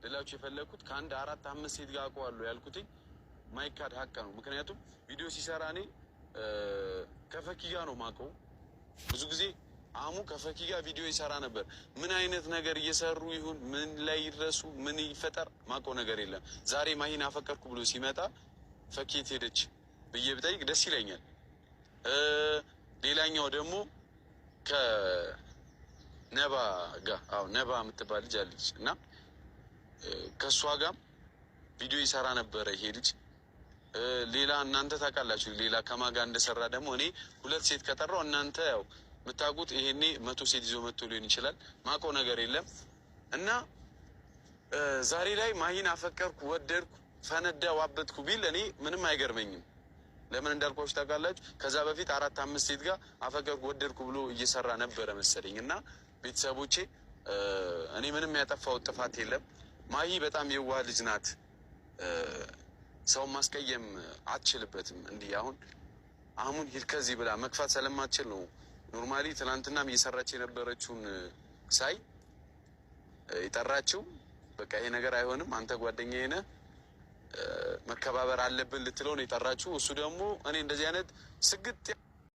ልላችሁ የፈለኩት ከአንድ 4-5 ሴት ጋር አውቀዋለሁ ያልኩትኝ ማይካድ ሀቅ ነው። ምክንያቱም ቪዲዮ ሲሰራ እኔ ከፈኪ ጋር ነው ማውቀው። ብዙ ጊዜ አሙ ከፈኪ ጋር ቪዲዮ ይሰራ ነበር። ምን አይነት ነገር እየሰሩ ይሁን ምን ላይ ይድረሱ ምን ይፈጠር ማውቀው ነገር የለም። ዛሬ ማሂን አፈቀርኩ ብሎ ሲመጣ ፈኪ የት ሄደች ብዬ ብጠይቅ ደስ ይለኛል። ሌላኛው ደግሞ ከነባ ጋር ነባ የምትባል ልጅ አለች እና ከእሷ ጋር ቪዲዮ ይሰራ ነበረ ይሄ ልጅ። ሌላ እናንተ ታውቃላችሁ ሌላ ከማን ጋር እንደሰራ ደግሞ እኔ 2 ሴት ከጠራው እናንተ ያው የምታውቁት ይሄኔ 100 ሴት ይዞ መጥቶ ሊሆን ይችላል። ማውቀው ነገር የለም እና ዛሬ ላይ ማሂን አፈቀርኩ ወደድኩ ፈነዳ ዋበትኩ ቢል እኔ ምንም አይገርመኝም። ለምን እንዳልኳችሁ ታውቃላችሁ? ከዛ በፊት 4-5 ሴት ጋር አፈቀርኩ ወደድኩ ብሎ እየሰራ ነበረ መሰለኝ። እና ቤተሰቦቼ እኔ ምንም ያጠፋው ጥፋት የለም። ማሂ በጣም የዋህ ልጅ ናት። ሰውን ማስቀየም አትችልበትም። እንዲህ አሁን ሂድ ከዚህ ብላ መግፋት ስለማትችል ነው። ኖርማሊ ትናንትናም እየሰራች የነበረችውን ሳይ የጠራችው በቃ ይሄ ነገር አይሆንም አንተ ጓደኛዬ ነህ መከባበር አለብን ልትለው ነው የጠራችው። እሱ ደግሞ እኔ እንደዚህ አይነት ስግጥ